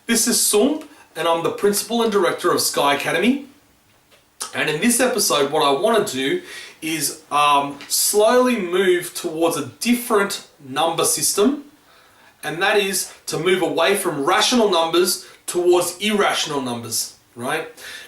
This is Sump, and I'm the principal and director of Sky Academy. And in this episode, what I want to do is slowly move towards a different number system, and that is to move away from rational numbers towards irrational numbers, right?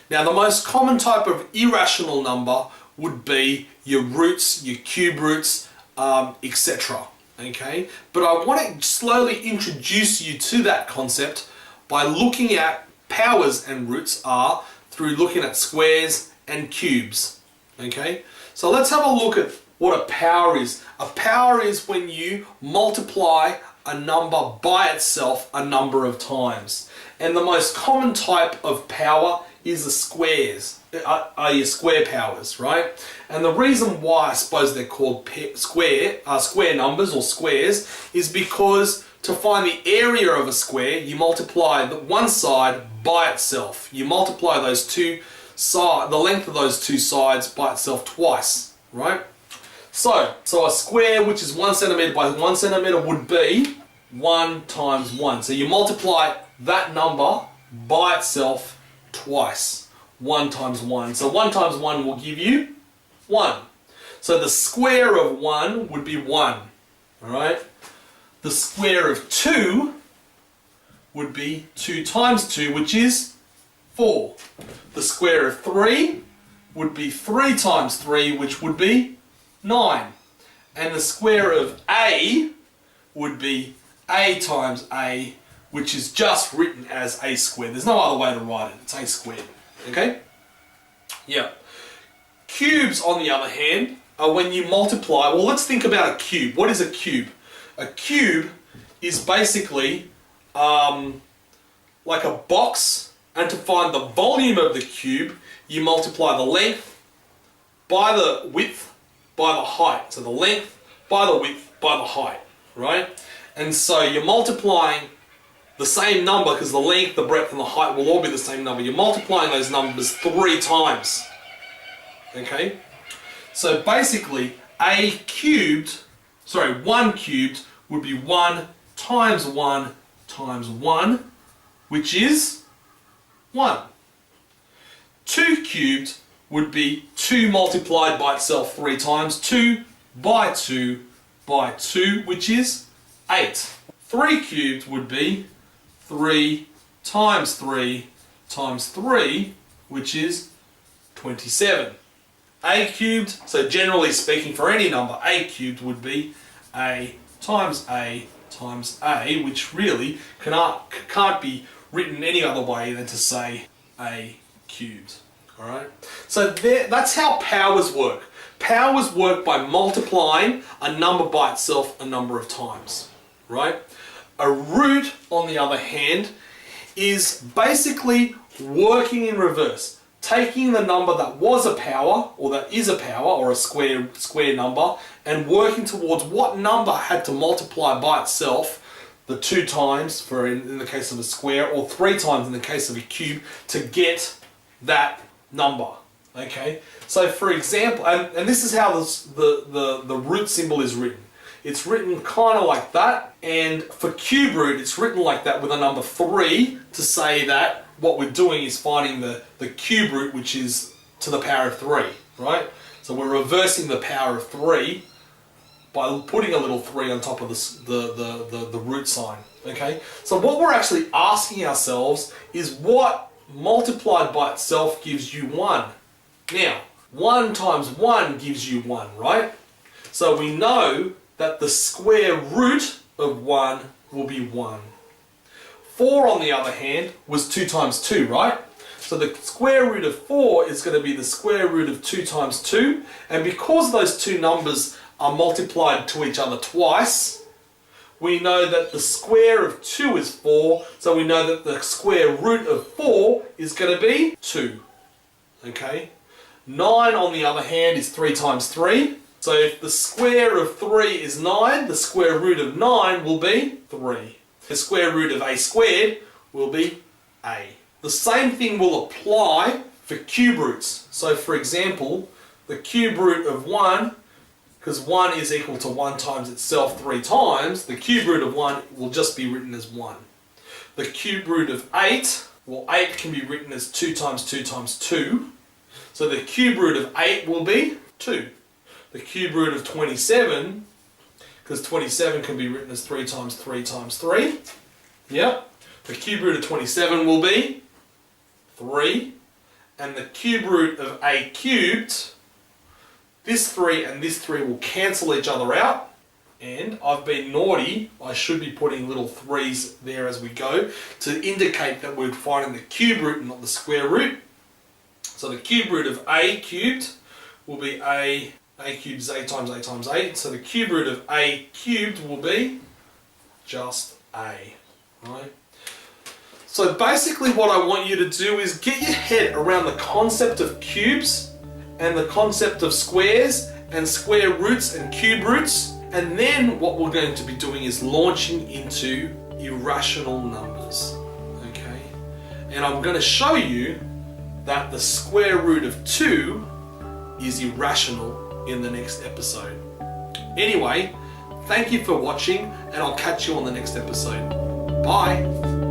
Now, the most common type of irrational number would be your roots, your cube roots, etc. Okay, but I want to slowly introduce you to that concept by looking at powers and roots are through looking at squares and cubes. Okay, so let's have a look at what a power is. A power is when you multiply a number by itself a number of times. And the most common type of power is the squares, are your square powers, right? And the reason why I suppose they're called square numbers or squares is because to find the area of a square, you multiply the one side by itself. You multiply those two sides, the length of those two sides by itself twice, right? So a square which is 1 centimeter by 1 centimeter would be 1 times 1. So you multiply that number by itself twice. 1 times 1. So 1 times 1 will give you 1. So the square of 1 would be 1. Alright? The square of 2 would be 2 times 2, which is 4. The square of 3 would be 3 times 3, which would be 9. And the square of a would be a times a, which is just written as a squared. There's no other way to write it. It's a squared. Okay? Yeah. Cubes, on the other hand, are when you multiply. Well, let's think about a cube. What is a cube? A cube is basically like a box, and to find the volume of the cube, you multiply the length by the width by the height. So the length by the width by the height, right? And so you're multiplying the same number because the length, the breadth, and the height will all be the same number. You're multiplying those numbers 3 times. Okay? So basically, 1 cubed would be 1 times 1 times 1, which is 1. 2 cubed would be 2 multiplied by itself 3 times, 2 by 2 by 2, which is 8. 3 cubed would be 3 times 3 times 3, which is 27. A cubed, so generally speaking for any number, a cubed would be a times a times a, which really can't be written any other way than to say a cubed. Alright? So that's how powers work. Powers work by multiplying a number by itself a number of times. Right? A root, on the other hand, is basically working in reverse. Taking the number that was a power, or that is a power, or a square number, and working towards what number had to multiply by itself, the 2 times for in the case of a square, or 3 times in the case of a cube, to get that number. Okay? So for example, and this is how the root symbol is written. It's written kind of like that, and for cube root it's written like that with a number 3 to say that what we're doing is finding the cube root, which is to the power of 3, right? So we're reversing the power of 3 by putting a little 3 on top of the root sign, okay? So what we're actually asking ourselves is what multiplied by itself gives you 1. Now, 1 times 1 gives you 1, right? So we know that the square root of 1 will be 1. 4, on the other hand, was 2 times 2, right? So the square root of 4 is going to be the square root of 2 times 2. And because those two numbers are multiplied to each other twice, we know that the square of 2 is 4. So we know that the square root of 4 is going to be 2. Okay? 9, on the other hand, is 3 times 3. So if the square of 3 is 9, the square root of 9 will be 3. The square root of a squared will be a. The same thing will apply for cube roots. So for example, the cube root of 1, because 1 is equal to 1 times itself 3 times, the cube root of 1 will just be written as 1. the cube root of 8, well 8 can be written as 2 times 2 times 2. So the cube root of 8 will be 2. The cube root of 27, because 27 can be written as 3 times 3 times 3. Yep. The cube root of 27 will be 3. And the cube root of a cubed, this 3 and this 3 will cancel each other out. And I've been naughty, I should be putting little 3's there as we go to indicate that we're finding the cube root and not the square root. So the cube root of a cubed will be a cubed is a times a times 8. So the cube root of a cubed will be just a, right? So basically what I want you to do is get your head around the concept of cubes and the concept of squares and square roots and cube roots. And then what we're going to be doing is launching into irrational numbers, okay? And I'm going to show you that the square root of 2 is irrational in the next episode. Anyway, thank you for watching, and I'll catch you on the next episode. Bye!